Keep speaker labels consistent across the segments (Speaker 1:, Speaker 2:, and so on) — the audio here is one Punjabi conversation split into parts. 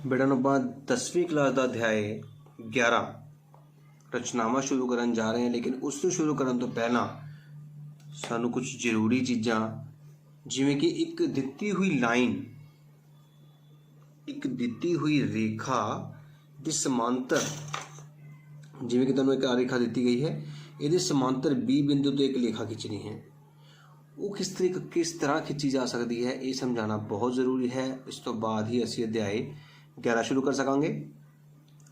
Speaker 1: बेटा ਨੂੰ ਆਪਾਂ 10ਵੀਂ ਕਲਾਸ ਦਾ ਅਧਿਆਇ 11 ਰਚਨਾਵਾਂ ਸ਼ੁਰੂ ਕਰਨ ਜਾ ਰਹੇ ਹਾਂ। ਲੇਕਿਨ ਉਸ ਨੂੰ ਸ਼ੁਰੂ ਕਰਨ ਤੋਂ ਪਹਿਲਾਂ ਸਾਨੂੰ ਕੁਝ ਜ਼ਰੂਰੀ ਚੀਜ਼ਾਂ ਜਿਵੇਂ ਕਿ ਇੱਕ ਦਿੱਤੀ ਹੋਈ ਲਾਈਨ, ਇੱਕ ਦਿੱਤੀ ਹੋਈ ਰੇਖਾ ਦੇ ਸਮਾਂਤਰ, ਜਿਵੇਂ ਕਿ ਤੁਹਾਨੂੰ ਇੱਕ ਰੇਖਾ ਦਿੱਤੀ गई है, ਇਹਦੇ ਸਮਾਂਤਰ B ਬਿੰਦੂ ਤੋਂ ਇੱਕ ਰੇਖਾ खिंचनी है। ਉਹ किस तरह खिंची जा सकती है ये समझाना बहुत ज़रूरी है। इस तो बाद ही असी अध्याय 11 शुरू कर सकांगे।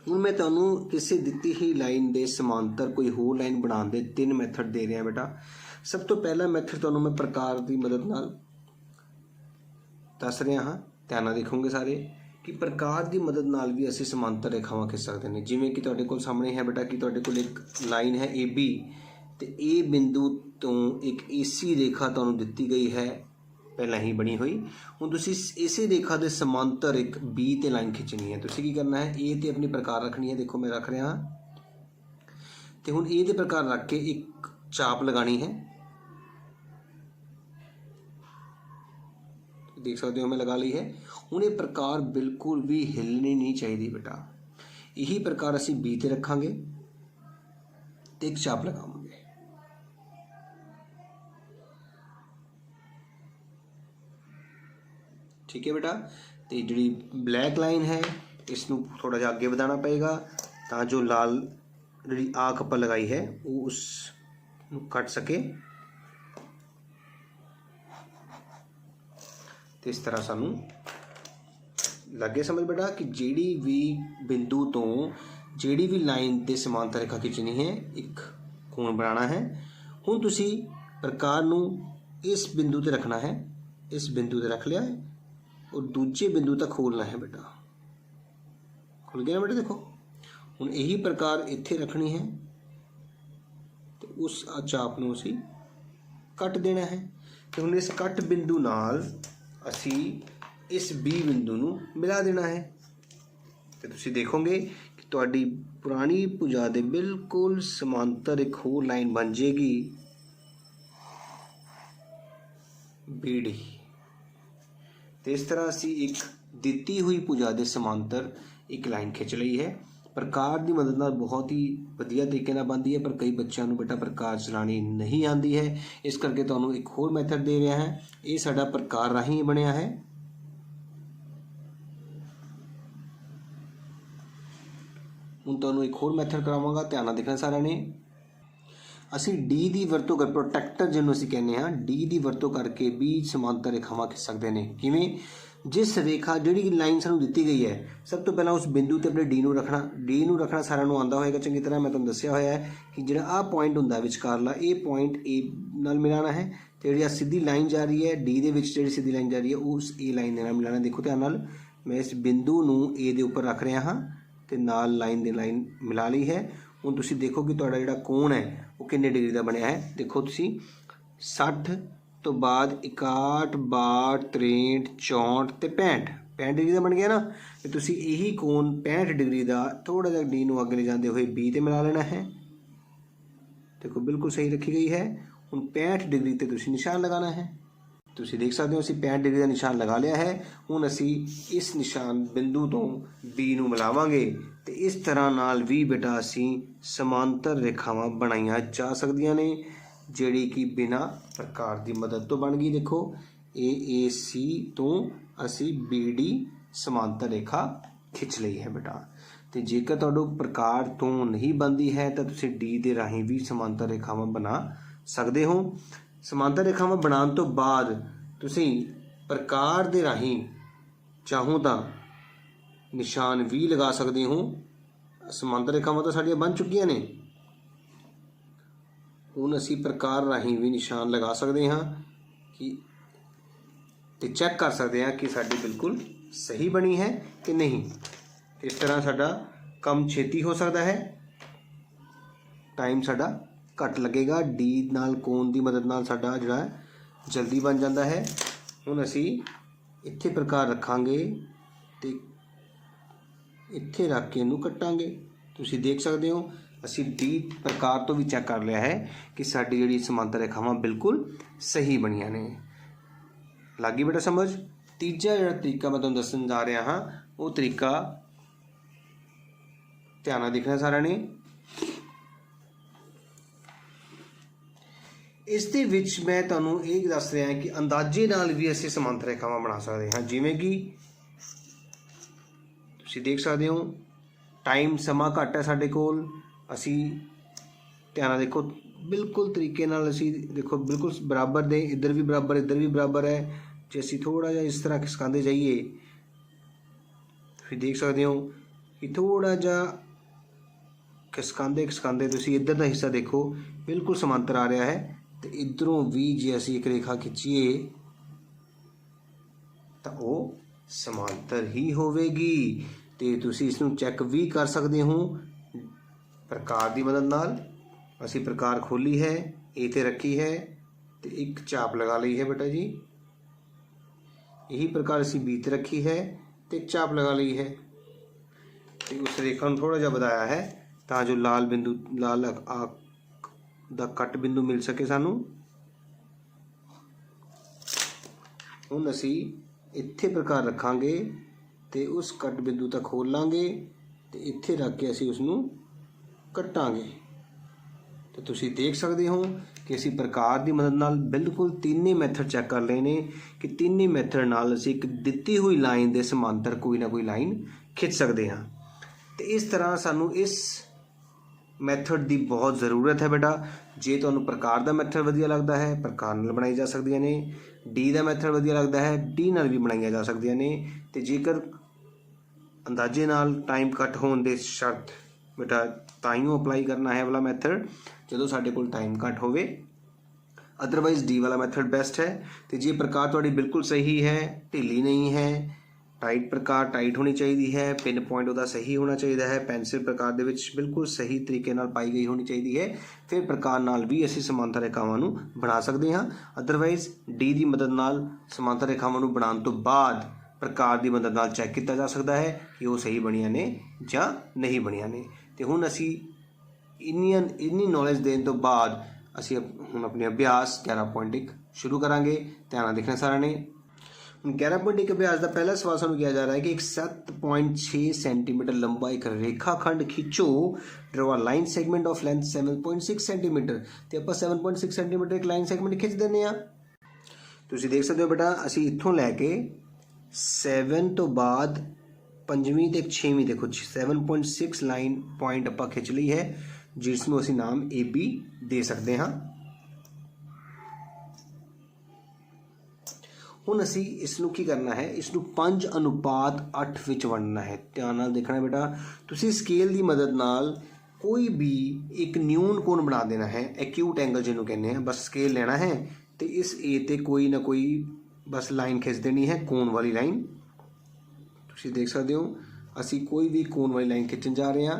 Speaker 1: ਹੁਣ मैं ਤੁਹਾਨੂੰ किसी ਦਿੱਤੀ ही लाइन के समांतर कोई होर लाइन बनाने के 3 मैथड दे रहा बेटा। सब तो पहला मैथड ਤੁਹਾਨੂੰ मैं प्रकार की मदद नाल दस रहा हाँ, ध्यान नाल देखोगे सारे कि प्रकार की मदद नाल भी असी समांतर रेखावां खिंच सकते हैं। जिवें कि तुहाडे कोल सामने है बेटा कि तुहाडे कोल एक लाइन है AB तो ए बिंदु तो एक AC रेखा तुहानूं दित्ती गई है, पहला ही बनी हुई। हुण तुसीं इसी रेखा के समांतर एक B ते लाइन खिंचनी है। तुसीं की करना है, A ते अपनी प्रकार रखनी है। देखो मैं रख रहा तो हुण A ते प्रकार रख के एक चाप लगानी है। देख सकते हो मैं लगा ली है। हुण ये प्रकार बिल्कुल भी हिलनी नहीं चाहिए बेटा। यही प्रकार असीं B ते रखांगे तो एक चाप लगावांगे। ठीक है बेटा। तो जी ब्लैक लाइन है इसनों थोड़ा जा अगे बढ़ाना पएगा तो जो लाल जी आँख आप लगाई है वो उस कट सके। तो इस तरह सानू लगे समझ बेटा कि जीड़ी भी बिंदु तो जीड़ी भी लाइन के समांतर रेखा खिंचनी है, एक कोण बनाना है। हुण तुसी प्रकार नू इस बिंदु ते रखना है, इस बिंदु ते रख लिया है और दूजे बिंदु तक खोलना है बेटा। खुल गया बेटा। देखो हुण यही प्रकार इत्थे रखनी है तो उस चाप नूं असीं कट देना है। तो हुण इस कट बिंदु नाल असी इस B बिंदु नूं मिला देना है। तो तुसीं देखोगे कि तुहाडी पुरानी भुजा दे बिल्कुल समांतर एक होर लाइन बन जाएगी BD। तो इस तरह असी एक दिती हुई भुजा के समांतर एक लाइन खिंच ली है। प्रकार की मदद नाल बहुत ही वधिया तरीके नाल बनती है, पर कई बच्चों को बेटा प्रकार चलानी नहीं आती है। इस करके तुहानूं एक होर मैथड दे रहा है। ये साडा प्रकार राही बनया है। हुण तुहानूं एक होर मैथड करावांगा, ध्यान नाल देखना सारिਆਂ ने। असी D की वरतों कर प्रोटैक्टर जिन्होंने असीं कहने हाँ, D की वरतों करके भी समांतर रेखावां खिंच सकते हैं। किवें? जिस रेखा जिहड़ी लाइन सानूं दित्ती गई है, सब तो पहला उस बिंदु ते अपने D नूं रखना। D नूं रखना सारिਆਂ नूं आंदा होएगा चंगी तरह। मैं तुहानूं दस्सिया होया है कि जिहड़ा आ पॉइंट हुंदा विचकारला, ये पॉइंट A नाल मिलाना है। ते जिहड़ी सीधी लाइन जा रही है D दे विच, जिहड़ी सीधी लाइन जा रही है उस A लाइन दे नाल मिलाना। देखो ध्यान नाल मैं इस बिंदु नूं A दे उपर रख रहा हाँ ते नाल लाइन दे लाइन मिला ली है। हुण तुसीं देखो कि तुहाडा जिहड़ा कोण है वो कितने डिग्री का बनया है। देखो तुसीं 60 तो बाद 61 62 63 64 ते 65 डिग्री का बन गया ना। तो तुसीं यही कोण 65 डिग्री का थोड़ा जिहा D नूं अगे ले जाते हुए B ते मिला लेना है। देखो बिल्कुल सही रखी गई है। हुण 65 डिग्री ते तुसीं निशान लगाना है। तुसीं देख सकते हो असीं 65 डिग्री का निशान लगा लिया है। हुण असीं इस निशान बिंदु तो B नूं मिलावांगे तो इस तरह नाल भी बेटा असीं समांतर रेखावां बनाईयां जा सकदियां ने, जिहड़ी कि बिना प्रकार की मदद तो बन गई। देखो AAC तो असीं BD समांतर रेखा खिंच ली है बेटा। तो जेकर तुहाडों प्रकार तो नहीं बनती है तो तुसीं D दे राहीं भी समांतर रेखावां बना सकते हो। समांतर रेखावां बनाने तो बाद तुसीं प्रकार दे राहीं चाहो तो निशान भी लगा सकते हो। समांतर रेखावां तो साडियां बन चुकियां ने। हुण असीं प्रकार राहीं भी निशान लगा सकते हाँ कि ते चैक कर सकते हैं कि साडी बिल्कुल सही बनी है कि नहीं। इस तरह साडा काम छेती हो सकता है, टाइम साडा घट लगेगा। D नाल कोण की मदद नाल साडा जिहड़ा जल्दी बन जाता है। हुण असीं इत्थे प्रकार रखांगे ते इत्थे रख के इनू कटांगे। तुसीं देख सकते हो असीं D प्रकार तो भी चैक कर लिया है कि साडी जिहड़ी समांतर रेखावां बिल्कुल सही बनियां ने। लग गई बेटा समझ। ਤੀਜਾ ਜਿਹੜਾ ਤਰੀਕਾ ਮੈਂ ਤੁਹਾਨੂੰ ਦੱਸਣ ਜਾ ਰਿਹਾ ਹਾਂ ਉਹ ਤਰੀਕਾ ਧਿਆਨ ਨਾਲ ਦੇਖਣਾ ਸਾਰਿਆਂ ਨੇ। ਇਸ ਦੇ ਵਿੱਚ ਮੈਂ ਤੁਹਾਨੂੰ ਇਹ ਦੱਸ ਰਿਹਾ ਕਿ ਅੰਦਾਜ਼ੇ ਨਾਲ ਵੀ ਅਸੀਂ ਸਮਾਂਤਰ ਰੇਖਾਵਾਂ ਬਣਾ ਸਕਦੇ ਹਾਂ। ਜਿਵੇਂ ਕਿ ਤੁਸੀਂ ਦੇਖ ਸਕਦੇ ਹੋ ਟਾਈਮ ਸਮਾਂ ਘੱਟ ਹੈ ਸਾਡੇ ਕੋਲ, ਅਸੀਂ ਧਿਆਨ ਨਾਲ ਦੇਖੋ ਬਿਲਕੁਲ ਤਰੀਕੇ ਨਾਲ ਅਸੀਂ ਦੇਖੋ ਬਿਲਕੁਲ ਬਰਾਬਰ ਦੇ, ਇੱਧਰ ਵੀ ਬਰਾਬਰ ਇੱਧਰ ਵੀ ਬਰਾਬਰ ਹੈ। ਜੇ ਅਸੀਂ ਥੋੜ੍ਹਾ ਜਿਹਾ ਇਸ ਤਰ੍ਹਾਂ ਖਿਸਕਾਉਂਦੇ ਜਾਈਏ ਤੁਸੀਂ ਦੇਖ ਸਕਦੇ ਹੋ ਕਿ ਥੋੜ੍ਹਾ ਜਿਹਾ ਖਿਸਕਾਉਂਦੇ ਤੁਸੀਂ ਇੱਧਰ ਦਾ ਹਿੱਸਾ ਦੇਖੋ ਬਿਲਕੁਲ ਸਮਾਂਤਰ ਆ ਰਿਹਾ ਹੈ, ਤੇ ਇੱਧਰੋਂ ਵੀ ਜੇ ਅਸੀਂ ਇੱਕ ਰੇਖਾ ਖਿੱਚੀਏ ਤਾਂ ਉਹ ਸਮਾਂਤਰ ਹੀ ਹੋਵੇਗੀ। ਤੇ ਤੁਸੀਂ ਇਸ ਨੂੰ ਚੈੱਕ ਵੀ ਕਰ ਸਕਦੇ ਹੋ ਪ੍ਰਕਾਰ ਦੀ ਮਦਦ ਨਾਲ। ਅਸੀਂ ਪ੍ਰਕਾਰ ਖੋਲੀ ਹੈ, A ਤੇ ਰੱਖੀ ਹੈ ਤੇ ਇੱਕ ਚਾਪ ਲਗਾ ਲਈ ਹੈ ਬੇਟਾ ਜੀ। ਇਹੀ ਪ੍ਰਕਾਰ ਅਸੀਂ B ਤੇ ਰੱਖੀ ਹੈ ਤੇ ਚਾਪ ਲਗਾ ਲਈ ਹੈ ਤੇ ਉਸ ਰੇਖਾ ਨੂੰ ਥੋੜਾ ਜਿਹਾ ਵਧਾਇਆ ਹੈ ਤਾਂ ਜੋ ਲਾਲ ਬਿੰਦੂ ਲਾਲ ਦਾ ਕੱਟ ਬਿੰਦੂ ਮਿਲ ਸਕੇ ਸਾਨੂੰ। ਹੁਣ ਅਸੀਂ ਇੱਥੇ ਪ੍ਰਕਾਰ ਰੱਖਾਂਗੇ ਤੇ ਉਸ ਕੱਟ ਬਿੰਦੂ ਤੱਕ ਖੋਲਾਂਗੇ ਤੇ ਇੱਥੇ ਰੱਖ ਕੇ ਅਸੀਂ ਉਸ ਨੂੰ ਕੱਟਾਂਗੇ। ਤੇ ਤੁਸੀਂ ਦੇਖ ਸਕਦੇ ਹੋ ਕਿ ਅਸੀਂ ਪ੍ਰਕਾਰ ਦੀ ਮਦਦ ਨਾਲ ਬਿਲਕੁਲ ਤਿੰਨੇ ਮੈਥਡ ਚੈੱਕ ਕਰ ਲਏ ਨੇ ਕਿ ਤਿੰਨੇ ਮੈਥਡ ਨਾਲ ਅਸੀਂ ਇੱਕ ਦਿੱਤੀ ਹੋਈ ਲਾਈਨ ਦੇ ਸਮਾਂਤਰ ਕੋਈ ਨਾ ਕੋਈ ਲਾਈਨ ਖਿੱਚ ਸਕਦੇ ਹਾਂ। ਤੇ ਇਸ ਤਰ੍ਹਾਂ ਸਾਨੂੰ ਇਸ ਮੈਥਡ ਦੀ ਬਹੁਤ ਜ਼ਰੂਰਤ ਹੈ ਬੇਟਾ। ਜੇ ਤੁਹਾਨੂੰ ਪ੍ਰਕਾਰ ਦਾ ਮੈਥਡ ਵਧੀਆ ਲੱਗਦਾ ਹੈ ਪ੍ਰਕਾਰ ਨਾਲ ਬਣਾਈ ਜਾ ਸਕਦੀਆਂ ਨੇ, ਡੀ ਦਾ ਮੈਥਡ ਵਧੀਆ ਲੱਗਦਾ ਹੈ ਡੀ ਨਾਲ ਵੀ ਬਣਾਈਆਂ ਜਾ ਸਕਦੀਆਂ ਨੇ। ਤੇ ਜੇਕਰ ਅੰਦਾਜ਼ੇ ਨਾਲ ਟਾਈਮ ਕੱਟ ਹੋਣ ਦੇ ਸ਼ਰਤ ਬੇਟਾ ਤਾਈਓ ਅਪਲਾਈ ਕਰਨਾ ਹੈ ਵਾਲਾ ਮੈਥਡ ਜਦੋਂ ਸਾਡੇ ਕੋਲ ਟਾਈਮ ਘੱਟ ਹੋਵੇ, ਅਦਰਵਾਈਜ਼ ਡੀ ਵਾਲਾ ਮੈਥਡ ਬੈਸਟ ਹੈ। ਤੇ ਜੇ ਪ੍ਰਕਾਰ ਤੁਹਾਡੀ ਬਿਲਕੁਲ ਸਹੀ ਹੈ, ਢਿੱਲੀ ਨਹੀਂ ਹੈ, ਟਾਈਟ ਪ੍ਰਕਾਰ ਟਾਈਟ ਹੋਣੀ ਚਾਹੀਦੀ ਹੈ, ਪਿਨ ਪੁਆਇੰਟ ਉਹਦਾ ਸਹੀ ਹੋਣਾ ਚਾਹੀਦਾ ਹੈ, ਪੈਨਸਿਲ ਪ੍ਰਕਾਰ ਦੇ ਵਿੱਚ ਬਿਲਕੁਲ ਸਹੀ ਤਰੀਕੇ ਨਾਲ ਪਾਈ ਗਈ ਹੋਣੀ ਚਾਹੀਦੀ ਹੈ, ਫਿਰ ਪ੍ਰਕਾਰ ਨਾਲ ਵੀ ਅਸੀਂ ਸਮਾਂਤਰ ਰੇਖਾਵਾਂ ਨੂੰ ਬਣਾ ਸਕਦੇ ਹਾਂ। ਅਦਰਵਾਈਜ਼ ਡੀ ਦੀ ਮਦਦ ਨਾਲ ਸਮਾਂਤਰ ਰੇਖਾਵਾਂ ਨੂੰ ਬਣਾਉਣ ਤੋਂ ਬਾਅਦ ਪ੍ਰਕਾਰ ਦੀ ਮਦਦ ਨਾਲ ਚੈੱਕ ਕੀਤਾ ਜਾ ਸਕਦਾ ਹੈ ਕਿ ਉਹ ਸਹੀ ਬਣੀਆਂ ਨੇ ਜਾਂ ਨਹੀਂ ਬਣੀਆਂ ਨੇ। ਤੇ ਹੁਣ ਅਸੀਂ ਇੰਨੀ ਨੌਲੇਜ ਦੇਣ ਤੋਂ ਬਾਅਦ ਅਸੀਂ ਹੁਣ ਆਪਣੇ ਅਭਿਆਸ 11.1 ਸ਼ੁਰੂ ਕਰਾਂਗੇ। ਧਿਆਨ ਨਾਲ ਦੇਖਣਾ ਸਾਰਿਆਂ ਨੇ। ਹੁਣ 11.1 ਅਭਿਆਸ ਦਾ ਪਹਿਲਾ ਸਵਾਲ ਸਾਨੂੰ ਕਿਹਾ ਜਾ ਰਿਹਾ ਹੈ ਕਿ ਇੱਕ 7.6 ਸੈਂਟੀਮੀਟਰ ਲੰਬਾ ਇੱਕ ਰੇਖਾ ਖੰਡ ਖਿੱਚੋ, ਡਰਾ line segment of length 7.6 centimetre. ਤੇ ਆਪਾਂ 7.6 ਸੈਂਟੀਮੀਟਰ ਇੱਕ ਲਾਈਨ ਸੈਗਮੈਂਟ ਖਿੱਚ ਦਿੰਦੇ ਹਾਂ। ਤੁਸੀਂ ਦੇਖ ਸਕਦੇ ਹੋ ਬੇਟਾ ਅਸੀਂ ਇੱਥੋਂ ਲੈ ਕੇ 7 ਤੋਂ ਬਾਅਦ 5ਵੀਂ ਤੇ 6ਵੀਂ ਦੇਖੋ 7.6 ਲਾਈਨ ਪੁਆਇੰਟ ਆਪਾਂ ਖਿੱਚ ਲਈ ਹੈ ਜਿਸ ਨੂੰ ਅਸੀਂ ਨਾਮ AB ਦੇ ਸਕਦੇ ਹਾਂ। ਹੁਣ ਅਸੀਂ ਇਸ ਨੂੰ ਕੀ ਕਰਨਾ ਹੈ, ਇਸ ਨੂੰ 5:8 ਵਿੱਚ ਵੰਡਣਾ ਹੈ। ਧਿਆਨ ਨਾਲ ਦੇਖਣਾ ਬੇਟਾ, ਤੁਸੀਂ ਸਕੇਲ ਦੀ ਮਦਦ ਨਾਲ ਕੋਈ ਵੀ ਇੱਕ ਨਿਊਨ ਕੋਣ ਬਣਾ ਦੇਣਾ ਹੈ, ਐਕਿਊਟ ਐਂਗਲ ਜਿਹਨੂੰ ਕਹਿੰਦੇ ਆ। ਬਸ ਸਕੇਲ ਲੈਣਾ ਹੈ ਤੇ ਇਸ A ਤੇ ਕੋਈ ਨਾ ਕੋਈ ਬਸ ਲਾਈਨ ਖਿੱਚ ਦੇਣੀ ਹੈ, ਕੋਣ ਵਾਲੀ ਲਾਈਨ। ਤੁਸੀਂ ਦੇਖ ਸਕਦੇ ਹੋ ਅਸੀਂ ਕੋਈ ਵੀ ਕੋਣ ਵਾਲੀ ਲਾਈਨ ਖਿੱਚਣ ਜਾ ਰਹੇ ਹਾਂ।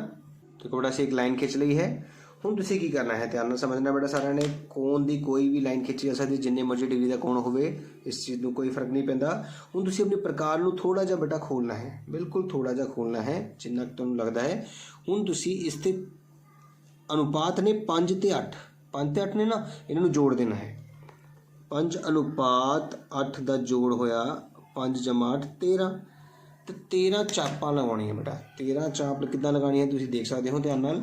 Speaker 1: ਦੇਖੋ ਬੇਟਾ ਅਸੀਂ ਇੱਕ ਲਾਈਨ ਖਿੱਚ ਲਈ ਹੈ। ਹੁਣ ਤੁਸੀਂ ਕੀ ਕਰਨਾ ਹੈ, ਧਿਆਨ ਨਾਲ ਸਮਝਣਾ ਬੇਟਾ ਸਾਰਿਆਂ ਨੇ। ਕੋਣ ਦੀ ਕੋਈ ਵੀ ਲਾਈਨ ਖਿੱਚੀ ਜਾ ਸਕਦੀ, ਜਿੰਨੇ ਮਰਜ਼ੀ ਡਿਗਰੀ ਦਾ ਕੋਣ ਹੋਵੇ, ਇਸ ਚੀਜ਼ ਨੂੰ ਕੋਈ ਫਰਕ ਨਹੀਂ ਪੈਂਦਾ। ਹੁਣ ਤੁਸੀਂ ਆਪਣੇ ਪ੍ਰਕਾਰ ਨੂੰ ਥੋੜ੍ਹਾ ਜਿਹਾ ਬੇਟਾ ਖੋਲ੍ਹਣਾ ਹੈ, ਬਿਲਕੁਲ ਥੋੜ੍ਹਾ ਜਿਹਾ ਖੋਲ੍ਹਣਾ ਹੈ ਜਿੰਨਾ ਕੁ ਤੁਹਾਨੂੰ ਲੱਗਦਾ ਹੈ। ਹੁਣ ਤੁਸੀਂ ਇਸ ਤੇ ਅਨੁਪਾਤ ਨੇ 5 ਤੇ 8, 5 ਤੇ 8 ਨੇ ਨਾ, ਇਹਨਾਂ ਨੂੰ ਜੋੜ ਦੇਣਾ ਹੈ। 5:8 ਦਾ ਜੋੜ ਹੋਇਆ 5 + 8 13 ਤੇ 13 ਚਾਪਾਂ ਲਗਾਉਣੀਆਂ ਬੇਟਾ। 13 ਚਾਪ ਕਿੱਦਾਂ ਲਗਾਉਣੀ ਹੈ ਤੁਸੀਂ ਦੇਖ ਸਕਦੇ ਹੋ ਧਿਆਨ ਨਾਲ।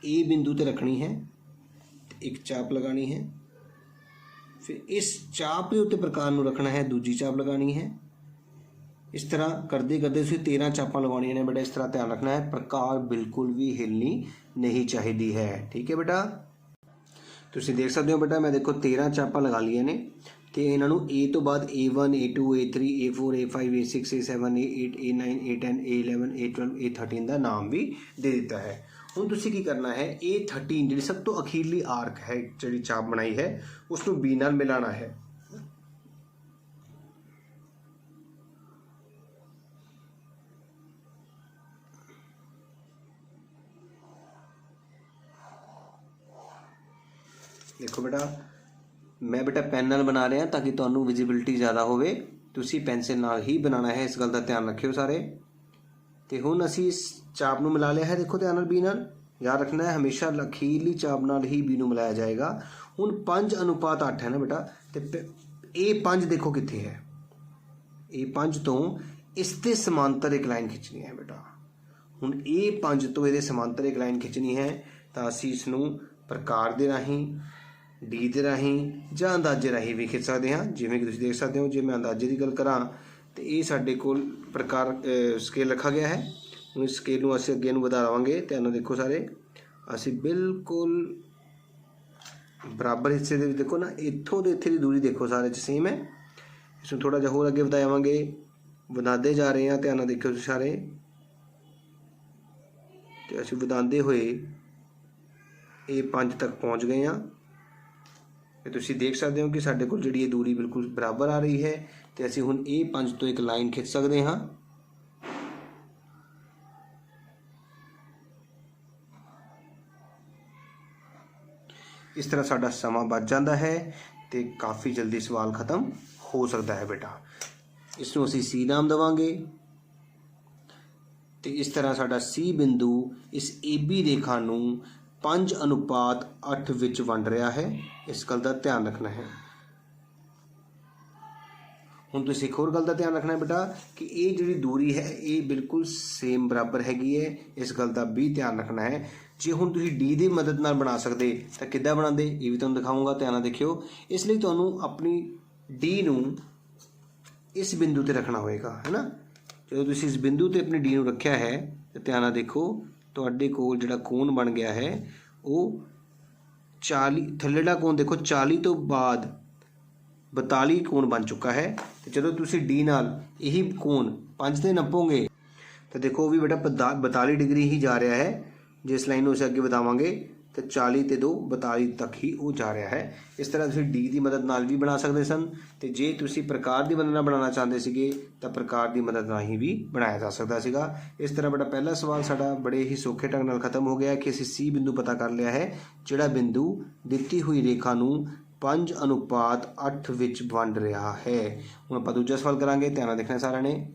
Speaker 1: A ਬਿੰਦੂ ਤੇ ਰੱਖਣੀ ਹੈ, ਇੱਕ ਚਾਪ ਲਗਾਣੀ ਹੈ, ਫਿਰ ਇਸ ਚਾਪ ਦੇ ਉੱਤੇ ਪ੍ਰਕਾਰ ਨੂੰ ਰੱਖਣਾ ਹੈ, ਦੂਜੀ ਚਾਪ ਲਗਾਣੀ ਹੈ। ਇਸ ਤਰ੍ਹਾਂ ਕਰਦੇ ਕਰਦੇ ਤੁਸੀਂ 13 ਚਾਪਾਂ ਲਗਾਉਣੀਆਂ ਨੇ ਬੇਟਾ। ਇਸ ਤਰ੍ਹਾਂ ਧਿਆਨ ਰੱਖਣਾ ਹੈ, ਪ੍ਰਕਾਰ ਬਿਲਕੁਲ ਵੀ ਹਿਲਣੀ ਨਹੀਂ ਚਾਹੀਦੀ ਹੈ। ਠੀਕ ਹੈ ਬੇਟਾ, ਤੁਸੀਂ ਦੇਖ ਸਕਦੇ ਹੋ ਬੇਟਾ ਮੈਂ ਦੇਖੋ 13 ਚਾਪਾਂ ਲਗਾ ਲਈਆਂ ਨੇ ਤੇ ਇਹਨਾਂ ਨੂੰ A ਤੋਂ ਬਾਅਦ A1 A2 A3 A4 A5 A6 A7 A8 A9 A10 A11 A12 A13 ਦਾ ਨਾਮ ਵੀ ਦੇ ਦਿੱਤਾ ਹੈ। ਹੁਣ ਤੁਸੀਂ ਕੀ ਕਰਨਾ ਹੈ, A13 ਜਿਹੜੀ ਸਭ ਤੋਂ ਅਖੀਰਲੀ ਆਰਕ ਹੈ, ਜਿਹੜੀ ਚਾਪ ਬਣਾਈ ਹੈ, ਉਸ ਨੂੰ B ਨਾਲ ਮਿਲਾਣਾ ਹੈ। ਦੇਖੋ ਬੇਟਾ ਮੈਂ ਬੇਟਾ ਪੈਨ ਨਾਲ ਬਣਾ ਰਿਹਾ ਤਾਂ ਕਿ ਤੁਹਾਨੂੰ ਵਿਜ਼ਿਬਿਲਿਟੀ ਜ਼ਿਆਦਾ ਹੋਵੇ। ਤੁਸੀਂ ਪੈਨਸਿਲ ਨਾਲ ਹੀ ਬਣਾਉਣਾ ਹੈ, ਇਸ ਗੱਲ ਦਾ ਧਿਆਨ ਰੱਖਿਓ ਸਾਰੇ। ਤੇ ਹੁਣ ਅਸੀਂ ਇਸ ਚਾਪ ਨੂੰ ਮਿਲਾ ਲਿਆ ਹੈ, ਦੇਖੋ ਧਿਆਨ ਨਾਲ B ਨਾਲ। ਯਾਦ ਰੱਖਣਾ ਹੈ ਹਮੇਸ਼ਾ ਅਖੀਰਲੀ ਚਾਪ ਨਾਲ ਹੀ B ਨੂੰ ਮਿਲਾਇਆ ਜਾਏਗਾ। ਹੁਣ 5:8 ਹੈ ਨਾ ਬੇਟਾ, ਤੇ A5 ਦੇਖੋ ਕਿੱਥੇ ਹੈ, A5 ਤੋਂ ਇਸ ਦੇ ਸਮਾਂਤਰ ਇੱਕ ਲਾਈਨ ਖਿੱਚਣੀ ਹੈ ਬੇਟਾ। ਹੁਣ A5 ਤੋਂ ਇਹਦੇ ਸਮਾਂਤਰ ਇੱਕ ਲਾਈਨ ਖਿੱਚਣੀ ਹੈ ਤਾਂ ਅਸੀਂ ਇਸ ਨੂੰ ਪ੍ਰਕਾਰ ਦੇ ਰਾਹੀਂ, ਡੀ ਦੇ ਰਾਹੀਂ ਜਾਂ ਅੰਦਾਜ਼ੇ ਰਾਹੀਂ ਵੀ ਖਿੱਚ ਸਕਦੇ ਹਾਂ। ਜਿਵੇਂ ਕਿ ਤੁਸੀਂ ਦੇਖ ਸਕਦੇ ਹੋ, ਜੇ ਮੈਂ ਅੰਦਾਜ਼ੇ ਦੀ ਗੱਲ ਕਰਾਂ ਤਾਂ ਇਹ ਸਾਡੇ ਕੋਲ ਪ੍ਰਕਾਰ ਸਕੇਲ ਰੱਖਾ ਗਿਆ ਹੈ। ਹੁਣ ਇਸ ਸਕੇਲ ਨੂੰ ਅਸੀਂ ਅੱਗੇ ਨੂੰ ਵਧਾ ਲਵਾਂਗੇ। ਧਿਆਨ ਨਾਲ ਦੇਖੋ ਸਾਰੇ, ਅਸੀਂ ਬਿਲਕੁਲ ਬਰਾਬਰ ਹਿੱਸੇ ਦੇ ਵਿੱਚ ਦੇਖੋ ਨਾ, ਇੱਥੋਂ ਦੇ ਇੱਥੇ ਦੀ ਦੂਰੀ ਦੇਖੋ ਸਾਰੇ 'ਚ ਸੇਮ ਹੈ। ਇਸ ਨੂੰ ਥੋੜ੍ਹਾ ਜਿਹਾ ਹੋਰ ਅੱਗੇ ਵਧਾਵਾਂਗੇ, ਵਧਾਉਂਦੇ ਜਾ ਰਹੇ ਹਾਂ। ਧਿਆਨ ਨਾਲ ਦੇਖਿਓ ਤੁਸੀਂ ਸਾਰੇ, ਅਤੇ ਅਸੀਂ ਵਧਾਉਂਦੇ ਹੋਏ A5 ਤੱਕ ਪਹੁੰਚ ਗਏ ਹਾਂ। ਅਤੇ ਤੁਸੀਂ ਦੇਖ ਸਕਦੇ ਹੋ ਕਿ ਸਾਡੇ ਕੋਲ ਜਿਹੜੀ ਇਹ ਦੂਰੀ ਬਿਲਕੁਲ ਬਰਾਬਰ ਆ ਰਹੀ ਹੈ ਅਤੇ ਅਸੀਂ ਹੁਣ A5 ਤੋਂ ਇੱਕ ਲਾਈਨ ਖਿੱਚ ਸਕਦੇ ਹਾਂ। ਇਸ ਤਰ੍ਹਾਂ ਸਾਡਾ ਸਮਾਂ ਬਚ ਜਾਂਦਾ ਹੈ ਅਤੇ ਕਾਫੀ ਜਲਦੀ ਸਵਾਲ ਖਤਮ ਹੋ ਸਕਦਾ ਹੈ ਬੇਟਾ। ਇਸ ਨੂੰ ਅਸੀਂ C ਨਾਮ ਦੇਵਾਂਗੇ ਅਤੇ ਇਸ ਤਰ੍ਹਾਂ ਸਾਡਾ C ਬਿੰਦੂ ਇਸ AB ਰੇਖਾ ਨੂੰ 5:8 ਵਿੱਚ ਵੰਡ ਰਿਹਾ ਹੈ। ਇਸ ਗੱਲ ਦਾ ਧਿਆਨ ਰੱਖਣਾ ਹੈ। ਹੁਣ ਤੁਸੀਂ ਇੱਕ ਹੋਰ ਗੱਲ ਦਾ ਧਿਆਨ ਰੱਖਣਾ ਹੈ ਬੇਟਾ ਕਿ ਇਹ ਜਿਹੜੀ ਦੂਰੀ ਹੈ ਇਹ ਬਿਲਕੁਲ ਸੇਮ ਬਰਾਬਰ ਹੈਗੀ ਹੈ। ਇਸ ਗੱਲ ਦਾ ਵੀ ਧਿਆਨ ਰੱਖਣਾ ਹੈ। ਜੇ ਹੁਣ ਤੁਸੀਂ ਡੀ ਦੀ ਮਦਦ ਨਾਲ ਬਣਾ ਸਕਦੇ ਤਾਂ ਕਿੱਦਾਂ ਬਣਾਉਂਦੇ, ਇਹ ਵੀ ਤੁਹਾਨੂੰ ਦਿਖਾਊਂਗਾ। ਧਿਆਨ ਨਾਲ ਦੇਖਿਓ। ਇਸ ਲਈ ਤੁਹਾਨੂੰ ਆਪਣੀ ਡੀ ਨੂੰ ਇਸ ਬਿੰਦੂ 'ਤੇ ਰੱਖਣਾ ਹੋਏਗਾ, ਹੈ ਨਾ। ਜਦੋਂ ਤੁਸੀਂ ਇਸ ਬਿੰਦੂ 'ਤੇ ਆਪਣੀ ਡੀ ਨੂੰ ਰੱਖਿਆ ਹੈ ਤਾਂ ਧਿਆਨ ਨਾਲ ਦੇਖੋ, ਤੁਹਾਡੇ ਕੋਲ ਜਿਹੜਾ ਕੋਣ ਬਣ ਗਿਆ ਹੈ ਉਹ 40, ਥੱਲੇੜਾ ਕੋਣ ਦੇਖੋ 40 ਤੋਂ ਬਾਅਦ 42 ਕੋਣ ਬਣ ਚੁੱਕਾ ਹੈ। ਅਤੇ ਜਦੋਂ ਤੁਸੀਂ ਡੀ ਨਾਲ ਇਹੀ ਕੋਣ 5 'ਤੇ ਨੱਪੋਗੇ ਤਾਂ ਦੇਖੋ ਉਹ ਵੀ ਬੇਟਾ 42 ਡਿਗਰੀ ਹੀ ਜਾ ਰਿਹਾ ਹੈ। ਜਿਸ ਲਾਈਨ ਨੂੰ ਅਸੀਂ ਅੱਗੇ ਵਧਾਵਾਂਗੇ ਤਾਂ 40 ਤੇ 2 42 ਤੱਕ ਹੀ ਉਹ ਜਾ ਰਿਹਾ ਹੈ। ਇਸ ਤਰ੍ਹਾਂ ਤੁਸੀਂ ਡੀ ਦੀ ਮਦਦ ਨਾਲ ਵੀ ਬਣਾ ਸਕਦੇ ਸਨ, ਅਤੇ ਜੇ ਤੁਸੀਂ ਪ੍ਰਕਾਰ ਦੀ ਮਦਦ ਨਾਲ ਬਣਾਉਣਾ ਚਾਹੁੰਦੇ ਸੀਗੇ ਤਾਂ ਪ੍ਰਕਾਰ ਦੀ ਮਦਦ ਨਾਲ ਹੀ ਵੀ ਬਣਾਇਆ ਜਾ ਸਕਦਾ ਸੀਗਾ। ਇਸ ਤਰ੍ਹਾਂ ਬੇਟਾ ਪਹਿਲਾ ਸਵਾਲ ਸਾਡਾ ਬੜੇ ਹੀ ਸੌਖੇ ਢੰਗ ਨਾਲ ਖਤਮ ਹੋ ਗਿਆ ਕਿ ਅਸੀਂ C ਬਿੰਦੂ ਪਤਾ ਕਰ ਲਿਆ ਹੈ, ਜਿਹੜਾ ਬਿੰਦੂ ਦਿੱਤੀ ਹੋਈ ਰੇਖਾ ਨੂੰ 5:8 ਵਿੱਚ ਵੰਡ ਰਿਹਾ ਹੈ। ਹੁਣ ਆਪਾਂ ਦੂਜਾ ਸਵਾਲ ਕਰਾਂਗੇ। ਧਿਆਨ ਨਾਲ ਦੇਖਣਾ ਸਾਰਿਆਂ ਨੇ।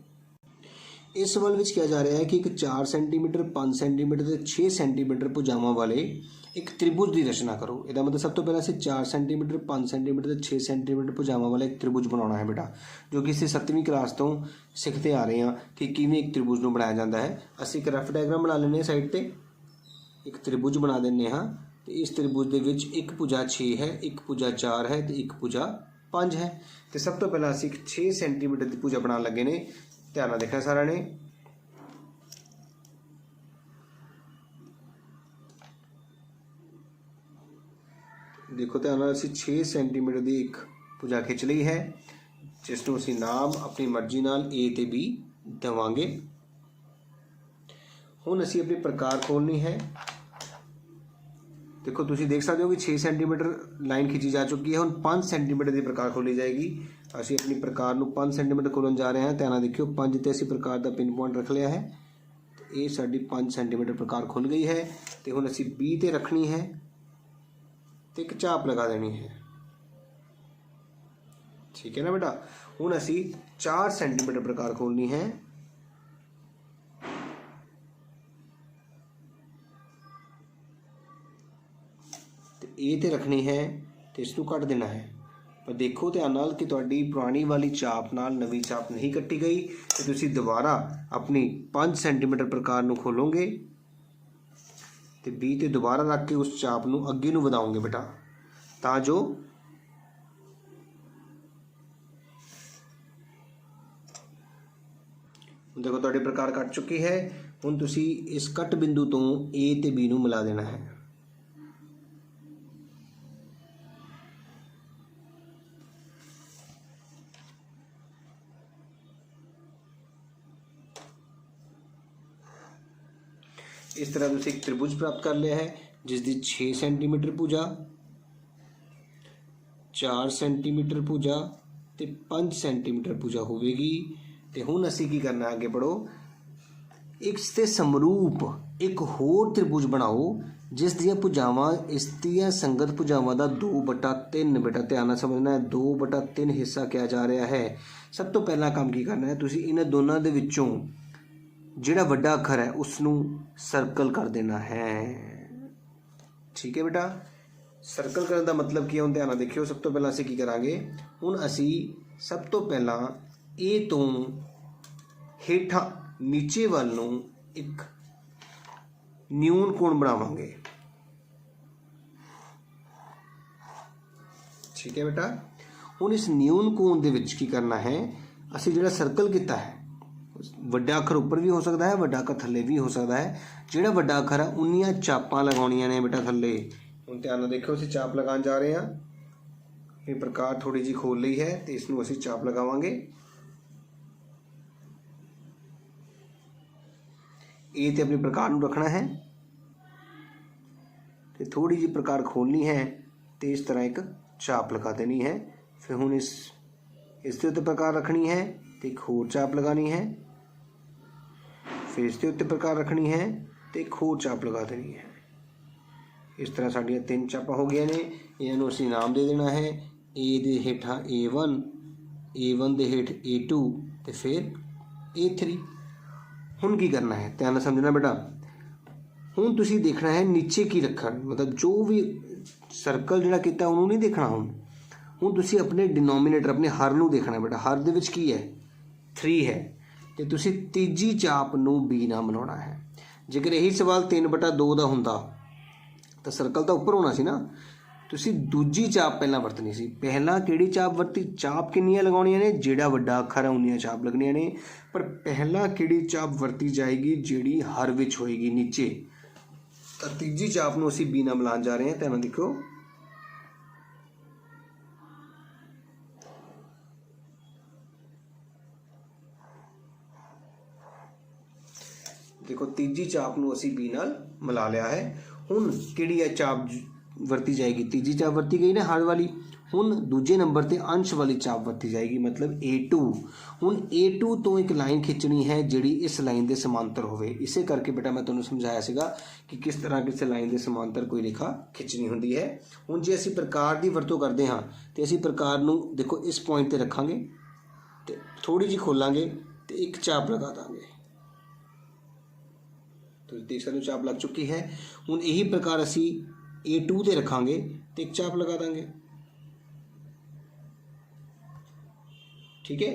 Speaker 1: ਇਸ ਸਵਾਲ ਵਿੱਚ ਕਿਹਾ ਜਾ ਰਿਹਾ ਹੈ ਕਿ ਇੱਕ 4 ਸੈਂਟੀਮੀਟਰ, 5 ਸੈਂਟੀਮੀਟਰ ਅਤੇ 6 ਸੈਂਟੀਮੀਟਰ ਭੁਜਾਵਾਂ ਵਾਲੇ ਇੱਕ ਤ੍ਰਿਭੁਜ ਦੀ ਰਚਨਾ ਕਰੋ। ਇਹਦਾ ਮਤਲਬ ਸਭ ਤੋਂ ਪਹਿਲਾਂ ਅਸੀਂ 4 ਸੈਂਟੀਮੀਟਰ, 5 ਸੈਂਟੀਮੀਟਰ ਅਤੇ 6 ਸੈਂਟੀਮੀਟਰ ਭੁਜਾਵਾਂ ਵਾਲਾ ਇੱਕ ਤ੍ਰਿਭੁਜ ਬਣਾਉਣਾ ਹੈ ਬੇਟਾ, ਜੋ ਕਿ ਅਸੀਂ 7ਵੀਂ ਕਲਾਸ ਤੋਂ ਸਿੱਖਦੇ ਆ ਰਹੇ ਹਾਂ ਕਿ ਕਿਵੇਂ ਇੱਕ ਤ੍ਰਿਭੁਜ ਨੂੰ ਬਣਾਇਆ ਜਾਂਦਾ ਹੈ। ਅਸੀਂ ਇੱਕ ਰਫ ਡਾਇਗਰਾਮ ਬਣਾ ਲੈਂਦੇ ਹਾਂ। ਸਾਈਡ 'ਤੇ ਇੱਕ ਤ੍ਰਿਭੁਜ ਬਣਾ ਦਿੰਦੇ ਹਾਂ ਅਤੇ ਇਸ ਤ੍ਰਿਭੁਜ ਦੇ ਵਿੱਚ ਇੱਕ ਭੁਜਾ 6 ਹੈ, ਇੱਕ ਭੁਜਾ 4 ਹੈ ਅਤੇ ਇੱਕ ਭੁਜਾ 5 ਹੈ। ਅਤੇ ਸਭ ਤੋਂ ਪਹਿਲਾਂ ਅਸੀਂ ਇੱਕ 6 ਸੈਂਟੀਮੀਟਰ ਦੀ ਭੁਜਾ ਬਣਾਉਣ ਲੱਗੇ ਨੇ। ਧਿਆਨ ਨਾਲ ਦੇਖਣਾ ਸਾਰਿਆਂ ਨੇ। ਦੇਖੋ ਧਿਆਨ ਨਾਲ, ਅਸੀਂ 6 ਸੈਂਟੀਮੀਟਰ ਦੀ ਇੱਕ ਭੁਜਾ ਖਿੱਚ ਲਈ ਹੈ, ਜਿਸ ਨੂੰ ਅਸੀਂ ਨਾਮ ਆਪਣੀ ਮਰਜ਼ੀ ਨਾਲ A ਤੇ B ਦੇਵਾਂਗੇ। ਹੁਣ ਅਸੀਂ ਆਪਣੀ ਪ੍ਰਕਾਰ ਖੋਲ੍ਹਣੀ ਹੈ। ਦੇਖੋ ਤੁਸੀਂ ਦੇਖ ਸਕਦੇ ਹੋ ਕਿ 6 ਸੈਂਟੀਮੀਟਰ ਲਾਈਨ ਖਿੱਚੀ ਜਾ ਚੁੱਕੀ ਹੈ। ਹੁਣ 5 ਸੈਂਟੀਮੀਟਰ ਦੀ ਪ੍ਰਕਾਰ ਖੋਲ੍ਹੀ ਜਾਏਗੀ। ਅਸੀਂ ਆਪਣੀ ਪ੍ਰਕਾਰ ਨੂੰ 5 ਸੈਂਟੀਮੀਟਰ ਖੋਲ੍ਹਣ ਜਾ ਰਹੇ ਹਾਂ। ਧਿਆਨ ਨਾਲ ਦੇਖਿਓ, 5 'ਤੇ ਅਸੀਂ ਪ੍ਰਕਾਰ ਦਾ ਪਿਨ ਪੁਆਇੰਟ ਰੱਖ ਲਿਆ ਹੈ। ਇਹ ਸਾਡੀ 5 ਸੈਂਟੀਮੀਟਰ ਪ੍ਰਕਾਰ ਖੁੱਲ੍ਹ ਗਈ ਹੈ। ਅਤੇ ਹੁਣ ਅਸੀਂ B 'ਤੇ ਰੱਖਣੀ ਹੈ ਅਤੇ ਇੱਕ ਝਾਪ ਲਗਾ ਦੇਣੀ ਹੈ। ਠੀਕ ਹੈ ਨਾ ਬੇਟਾ। ਹੁਣ ਅਸੀਂ 4 ਸੈਂਟੀਮੀਟਰ ਪ੍ਰਕਾਰ ਖੋਲ੍ਹਣੀ ਹੈ। ਅਤੇ A 'ਤੇ ਰੱਖਣੀ ਹੈ ਅਤੇ ਇਸ ਨੂੰ ਕੱਟ ਦੇਣਾ ਹੈ। ਪਰ ਦੇਖੋ ਧਿਆਨ ਨਾਲ ਕਿ ਤੁਹਾਡੀ ਪੁਰਾਣੀ ਵਾਲੀ ਚਾਪ ਨਾਲ ਨਵੀਂ ਚਾਪ ਨਹੀਂ ਕੱਟੀ ਗਈ, ਅਤੇ ਤੁਸੀਂ ਦੁਬਾਰਾ ਆਪਣੀ 5 ਸੈਂਟੀਮੀਟਰ ਪ੍ਰਕਾਰ ਨੂੰ ਖੋਲੋਗੇ ਅਤੇ B 'ਤੇ ਦੁਬਾਰਾ ਰੱਖ ਕੇ ਉਸ ਚਾਪ ਨੂੰ ਅੱਗੇ ਨੂੰ ਵਧਾਓਗੇ ਬੇਟਾ, ਤਾਂ ਜੋ ਦੇਖੋ ਤੁਹਾਡੀ ਪ੍ਰਕਾਰ ਕੱਟ ਚੁੱਕੀ ਹੈ। ਹੁਣ ਤੁਸੀਂ ਇਸ ਕੱਟ ਬਿੰਦੂ ਤੋਂ A ਤੇ B ਨੂੰ ਮਿਲਾ ਦੇਣਾ ਹੈ। ਇਸ ਤਰ੍ਹਾਂ ਤੁਸੀਂ ਇੱਕ ਤ੍ਰਿਭੁਜ ਪ੍ਰਾਪਤ ਕਰ ਲਿਆ ਹੈ, ਜਿਸ ਦੀ 6 ਸੈਂਟੀਮੀਟਰ ਭੁਜਾ, 4 ਸੈਂਟੀਮੀਟਰ ਭੁਜਾ ਅਤੇ 5 ਸੈਂਟੀਮੀਟਰ ਭੁਜਾ ਹੋਵੇਗੀ। ਅਤੇ ਹੁਣ ਅਸੀਂ ਕੀ ਕਰਨਾ, ਅੱਗੇ ਪੜ੍ਹੋ। ਇਸ ਦੇ ਸਮਰੂਪ ਇੱਕ ਹੋਰ ਤ੍ਰਿਭੁਜ ਬਣਾਓ, ਜਿਸ ਦੀਆਂ ਭੁਜਾਵਾਂ ਇਸ ਦੀਆਂ ਸੰਗਤ ਭੁਜਾਵਾਂ ਦਾ 2/3 ਬੇਟਾ ਧਿਆਨ ਨਾਲ ਸਮਝਣਾ ਹੈ, 2/3 ਹਿੱਸਾ ਕਿਹਾ ਜਾ ਰਿਹਾ ਹੈ। ਸਭ ਤੋਂ ਪਹਿਲਾਂ ਕੰਮ ਕੀ ਕਰਨਾ ਹੈ, ਤੁਸੀਂ ਇਹਨਾਂ ਦੋਨਾਂ ਦੇ ਵਿੱਚੋਂ ਜਿਹੜਾ ਵੱਡਾ ਅੱਖਰ ਹੈ ਉਸ ਨੂੰ ਸਰਕਲ ਕਰ ਦੇਣਾ ਹੈ। ਠੀਕ ਹੈ ਬੇਟਾ। ਸਰਕਲ ਕਰਨ ਦਾ ਮਤਲਬ ਕੀ ਹੈ, ਹੁਣ ਧਿਆਨ ਨਾਲ ਦੇਖਿਓ। ਸਭ ਤੋਂ ਪਹਿਲਾਂ ਅਸੀਂ ਕੀ ਕਰਾਂਗੇ, ਹੁਣ ਅਸੀਂ ਸਭ ਤੋਂ ਪਹਿਲਾਂ ए तो हेठा नीचे वाल नूं एक न्यून कोण बनावांगे। ठीक है बेटा, हुण इस न्यून कोण दे विच की करना है, असीं जिहड़ा सर्कल कीता है, वड्डा अखर उपर भी हो सकता है, वड्डा अखर थल्ले भी हो सकता है। जिहड़ा वड्डा अखर है उन्नियां चापां लगाउणियां ने बेटा थल्ले। हुण ध्यान नाल देखो, असीं चाप लगाउण जा रहे हैं। ये प्रकार थोड़ी जी खोल ली है तो इसनूं असीं चाप लगावांगे। ए ते अपने प्रकार नूं रखना है तो थोड़ी जी प्रकार खोलनी है तो इस तरह एक चाप लगा देनी है। फिर हुण इसके उत्ते प्रकार रखनी है तो एक होर चाप लगानी है, फिर इसके उत्ते प्रकार रखनी है तो एक होर चाप लगा देनी है। इस तरह साडियां 3 चापां हो गई ने। इन्हों असीं नाम दे देना है, ए दे हेठा A1, A1 दे हेठ A2 तो फिर A3। हुण की करना है, ध्यान नाल समझना बेटा। हुण तुसीं देखना है नीचे की रखण, मतलब जो भी सर्कल जिहड़ा कीता उहनूं नहीं देखना। हुण तुसीं अपने डिनोमीनेटर, अपने हर नूं देखना बेटा। हर दे विच की है 3 है तो तुसीं तीजी चाप नूं B नाल मिलाउणा है। जेकर यही सवाल 3/2 दा हुंदा तो सर्कल तो उपर होना सी ना, तुसीं दूजी चाप पहलां वरतनी सी। पहलां किहड़ी चाप वरती, चाप किन्नियां लगाउणियां ने, जिहड़ा वड्डा अखर है उन्नियां चाप लगणियां ने। पर पहलां किहड़ी चाप वरती जाएगी, जिहड़ी हर विच होएगी नीचे। तो तीजी चाप नूं असीं B नाल मिलाण जा रहे हैं। ध्यान नाल देखो, देखो तीजी चाप नूं असीं B नाल मिला लिया है। हुण किहड़ी है चाप वरती जाएगी, तीजी चाप वरती गई ना हर वाली। हुण दूजे नंबर ते अंश वाली चाप वरती जाएगी, मतलब A2। हुण A2 तो एक लाइन खिंचनी है जिहड़ी इस लाइन के समांतर होवे। इसे करके बेटा मैं तुहानूं समझाया सीगा कि किस तरह किसी लाइन के समांतर कोई रेखा खिंचनी हुंदी है। हुण जे असीं प्रकार की वरतों करते हाँ तो असीं प्रकार नूं देखो इस पॉइंट ते रखांगे ते थोड़ी जी खोलांगे तो एक चाप लगा देंगे। तो देख सकते हो चाप लग चुकी है। हुण यही प्रकार असीं A2 ते रखांगे तो एक चाप लगा देंगे। ठीक है,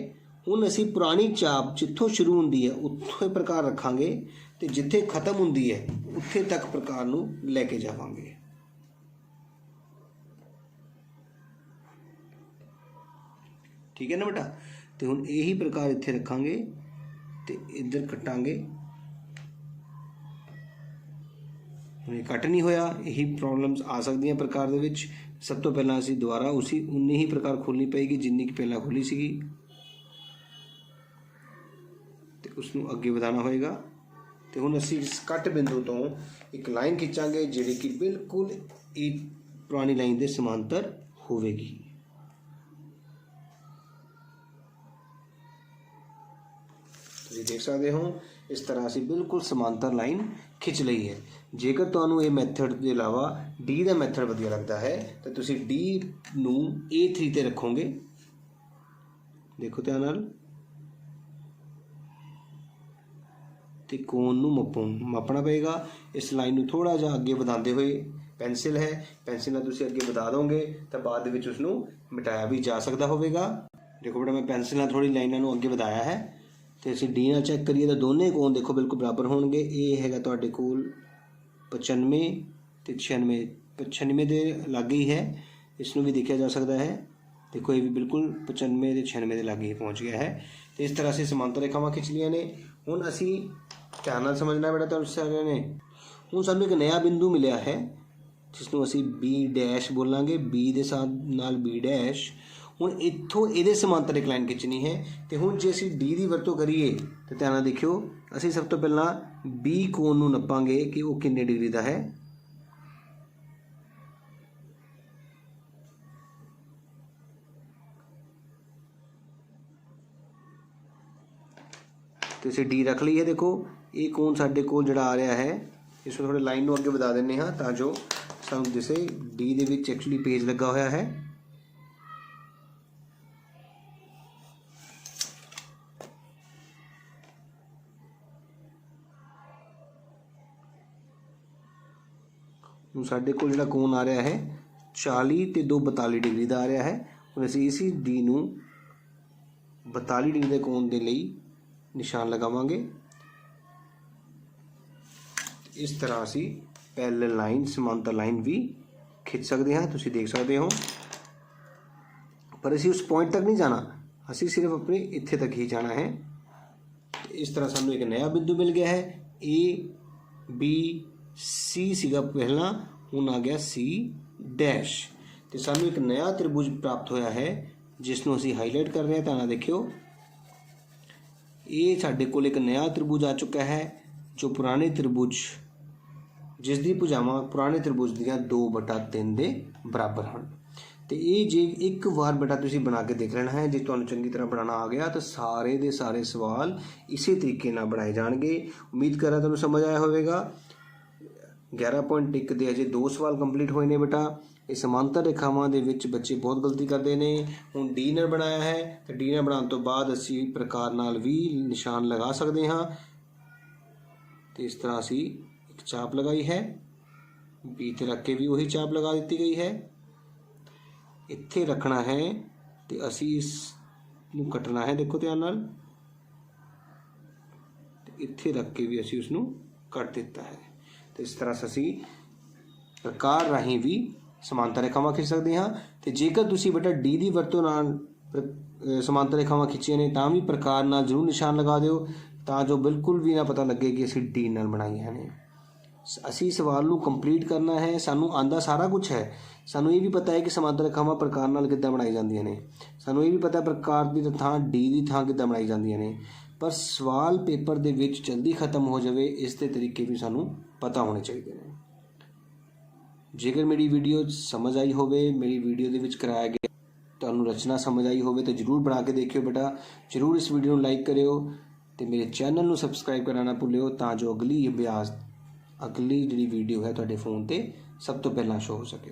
Speaker 1: हुण असीं पुरानी चाप जिथों शुरू हुंदी है उत्थे प्रकार रखांगे तो जिथे खत्म हुंदी है उत्थे तक प्रकार नूं लैके जावांगे। ठीक है ना बेटा। तो हुण यही प्रकार इत्थे रखांगे तो इधर कटांगे। ये कट नहीं होया, यही प्रॉब्लम्स आ सकदियां प्रकार दे विच। सब तो पहला असीं दोबारा उसी उन्नी ही प्रकार खोलनी पेगी जिन्नी कि पहला खोली सीगी ते उसनूं अगे वधाना होएगा। तो हुण असीं इस कट बिंदु तो एक लाइन खिंचांगे जिहड़ी कि बिल्कुल एक पुरानी लाइन दे समांतर होवेगी। तुसीं देख सकते हो इस तरह असीं बिल्कुल समांतर लाइन खिंच लई है। जेकर तुहानूं ये मैथड के अलावा डी का मैथड वधिया लगता है तो तुसीं डी नूं A3 ते रखोगे। देखो ध्यान नाल, ते कोण नूं मापना पेगा। इस लाइन नूं थोड़ा जिहा अगे वधांदे हुए, पेंसिल है, पेंसिल नाल तुसीं अगे वधा दोगे तो बाद दे विच उसनूं मिटाया भी जा सकता होवेगा। देखो बेटा मैं पेंसिल नाल थोड़ी लाइनां नूं अगे वधाया है तो असीं डी नाल चैक करिए तो दोनों कोण देखो बिल्कुल बराबर होणगे। ये हैगा तुहाडे कोल 95 ते 96, 96 के लागे ही है। इसनूं भी देखा जा सकता है। देखो ये भी बिल्कुल 95 ते 96 के लागे ही पहुँच गया है। तो इस तरह से समांतर रेखावां खिंच लिया ने। हुण असीं ध्यान नाल समझना बेटा तुहानूं सारिਆਂ ने। हुण सानूं एक नया बिंदु मिलिया है जिसनूं असीं B' बोलांगे, B दे नाल B'। हुण इत्थों इहदे समांतर एक लाइन खिंचनी है। तो हुण जे असीं D की वरतों करिए तो ध्यान नाल देखियो, असीं सब तो पहलां B कोण नूं नप्पांगे कि वो किन्ने डिग्री का है। तो असीं D रख ली है। देखो ये कोण साडे कोल जिहड़ा आ रहा है, इसमें थोड़े लाइन नूं अगे वधा दिंदे हां तां जो सानूं दिसे D they which actually page लगा होया है। साढ़े को जिहड़ा कोण आ रहा है 40 ते 2 42 डिग्री का आ रहा है। हुण असीं इसी डी नूं 42 डिग्री ਦੇ ਕੋਣ ਦੇ ਲਈ ਨਿਸ਼ਾਨ ਲਗਾਵਾਂਗੇ। ਇਸ ਤਰ੍ਹਾਂ ਅਸੀਂ ਪੈਰਲਲ ਲਾਈਨ ਸਮਾਂਤਰ ਲਾਈਨ ਵੀ ਖਿੱਚ ਸਕਦੇ ਹਾਂ, ਤੁਸੀਂ ਦੇਖ ਸਕਦੇ ਹੋ। ਪਰ ਅਸੀਂ ਉਸ ਪੁਆਇੰਟ ਤੱਕ ਨਹੀਂ ਜਾਣਾ, ਅਸੀਂ ਸਿਰਫ ਆਪਣੇ ਇੱਥੇ ਤੱਕ ਹੀ ਜਾਣਾ ਹੈ। ਇਸ ਤਰ੍ਹਾਂ ਸਾਨੂੰ ਇੱਕ ਨया ਬਿੰਦੂ ਮਿਲ ਗਿਆ ਹੈ। A B C ਸੀਗਾ ਪਹਿਲਾਂ, ਹੁਣ ਆ ਗਿਆ C ਡੈਸ਼, ਤੇ ਸਾਨੂੰ ਇੱਕ ਨया ਤ੍ਰਿਭੁਜ ਪ੍ਰਾਪਤ ਹੋਇਆ ਹੈ ਜਿਸ ਨੂੰ ਅਸੀਂ ਹਾਈਲਾਈਟ ਕਰ ਰਹੇ ਹਾਂ। ਧਿਆਨ ਨਾਲ ਦੇਖਿਓ, ਇਹ ਸਾਡੇ ਕੋਲ ਇੱਕ ਨया ਤ੍ਰਿਭੁਜ ਆ ਚੁੱਕਾ ਹੈ ਜੋ ਪੁਰਾਣੇ ਤ੍ਰਿਭੁਜ ਜਿਸ ਦੀ ਭੁਜਾਵਾਂ ਪੁਰਾਣੇ ਤ੍ਰਿਭੁਜ ਦੀਆਂ 2/3 ਦੇ ਬਰਾਬਰ ਹਨ। ਤੇ ਇਹ ਜੇ ਇੱਕ ਵਾਰ ਬੇਟਾ ਤੁਸੀਂ ਬਣਾ ਕੇ ਦੇਖ ਲੈਣਾ ਹੈ, ਜੇ ਤੁਹਾਨੂੰ ਚੰਗੀ ਤਰ੍ਹਾਂ ਬਣਾਉਣਾ ਆ ਗਿਆ ਤਾਂ ਸਾਰੇ ਦੇ ਸਾਰੇ ਸਵਾਲ ਇਸੇ ਤਰੀਕੇ ਨਾਲ ਬਣਾਏ ਜਾਣਗੇ। ਉਮੀਦ ਕਰਾਂ ਤੁਹਾਨੂੰ ਸਮਝ ਆਇਆ ਹੋਵੇਗਾ। 11.1 ਦੇ ਅਜੇ 2 ਸਵਾਲ ਕੰਪਲੀਟ ਹੋਏ ਨੇ ਬੇਟਾ। ਇਹ ਸਮਾਂਤਰ ਰੇਖਾਵਾਂ ਦੇ ਵਿੱਚ ਬੱਚੇ ਬਹੁਤ ਗਲਤੀ ਕਰਦੇ ਨੇ। ਹੁਣ ਡੀ ਨਾਲ ਬਣਾਇਆ ਹੈ ਤੇ ਡੀ ਨਾਲ ਬਣਾਉਣ ਤੋਂ ਬਾਅਦ ਅਸੀਂ ਪ੍ਰਕਾਰ ਨਾਲ ਵੀ ਨਿਸ਼ਾਨ ਲਗਾ ਸਕਦੇ ਹਾਂ। ਤੇ ਇਸ ਤਰ੍ਹਾਂ ਅਸੀਂ ਇੱਕ ਚਾਪ ਲਗਾਈ ਹੈ, ਬੀ ਤੇ ਰੱਖ ਕੇ ਵੀ ਉਹੀ ਚਾਪ ਲਗਾ ਦਿੱਤੀ ਗਈ ਹੈ। ਇੱਥੇ ਰੱਖਣਾ ਹੈ ਤੇ ਅਸੀਂ ਇਸ ਨੂੰ ਕੱਟਣਾ ਹੈ, ਦੇਖੋ ਧਿਆਨ ਨਾਲ, ਤੇ ਇੱਥੇ ਰੱਖ ਕੇ ਵੀ ਅਸੀਂ ਉਸ ਨੂੰ ਕੱਟ ਦਿੱਤਾ ਹੈ। ਤੇ ਇਸ ਤਰ੍ਹਾਂ ਅਸੀਂ ਪ੍ਰਕਾਰ ਰਾਹੀਂ ਵੀ ਸਮਾਂਤਰ ਰੇਖਾਵਾਂ ਖਿੱਚ ਸਕਦੇ ਹਾਂ। ਤੇ ਜੇਕਰ ਤੁਸੀਂ ਬੇਟਾ ਡੀ ਦੀ ਵਰਤੋਂ ਨਾਲ ਸਮਾਂਤਰ ਰੇਖਾਵਾਂ ਖਿੱਚੀਆਂ ਨੇ ਤਾਂ ਵੀ ਪ੍ਰਕਾਰ ਨਾਲ ਜ਼ਰੂਰ ਨਿਸ਼ਾਨ ਲਗਾ ਦਿਓ, ਤਾਂ ਜੋ ਬਿਲਕੁਲ ਵੀ ਨਾ ਪਤਾ ਲੱਗੇ ਕਿ ਅਸੀਂ ਡੀ ਨਾਲ ਬਣਾਈਆਂ ਨੇ। ਅਸੀਂ ਸਵਾਲ ਨੂੰ ਕੰਪਲੀਟ ਕਰਨਾ ਹੈ। ਸਾਨੂੰ ਆਂਦਾ ਸਾਰਾ ਕੁਝ ਹੈ, ਸਾਨੂੰ ਇਹ ਵੀ ਪਤਾ ਹੈ ਕਿ ਸਮਾਂਤਰ ਰੇਖਾਵਾਂ ਪ੍ਰਕਾਰ ਨਾਲ ਕਿੱਦਾਂ ਬਣਾਈ ਜਾਂਦੀਆਂ ਨੇ, ਸਾਨੂੰ ਇਹ ਵੀ ਪਤਾ ਪ੍ਰਕਾਰ ਦੀ ਥਾਂ ਡੀ ਦੀ ਥਾਂ ਕਿੱਦਾਂ ਬਣਾਈ ਜਾਂਦੀਆਂ ਨੇ। ਪਰ ਸਵਾਲ ਪੇਪਰ ਦੇ ਵਿੱਚ ਜਲਦੀ ਖਤਮ ਹੋ ਜਾਵੇ ਇਸ ਦੇ ਤਰੀਕੇ ਵੀ ਸਾਨੂੰ ਪਤਾ ਹੋਣੇ ਚਾਹੀਦੇ ਨੇ। ਜੇਕਰ ਮੇਰੀ ਵੀਡੀਓ ਸਮਝ ਆਈ ਹੋਵੇ, ਮੇਰੀ ਵੀਡੀਓ ਦੇ ਵਿੱਚ ਕਰਾਇਆ ਗਿਆ ਤੁਹਾਨੂੰ ਰਚਨਾ ਸਮਝ ਆਈ ਹੋਵੇ ਤਾਂ ਜ਼ਰੂਰ ਬਣਾ ਕੇ ਦੇਖਿਓ ਬੇਟਾ। ਜ਼ਰੂਰ ਇਸ ਵੀਡੀਓ ਨੂੰ ਲਾਈਕ ਕਰਿਓ ਤੇ ਮੇਰੇ ਚੈਨਲ ਨੂੰ ਸਬਸਕ੍ਰਾਈਬ ਕਰਨਾ ਨਾ ਭੁੱਲਿਓ, ਤਾਂ ਜੋ ਅਗਲੀ ਜਿਹੜੀ ਵੀਡੀਓ ਹੈ ਤੁਹਾਡੇ ਫੋਨ ਤੇ ਸਭ ਤੋਂ ਪਹਿਲਾਂ ਸ਼ੋ ਹੋ ਸਕੇ।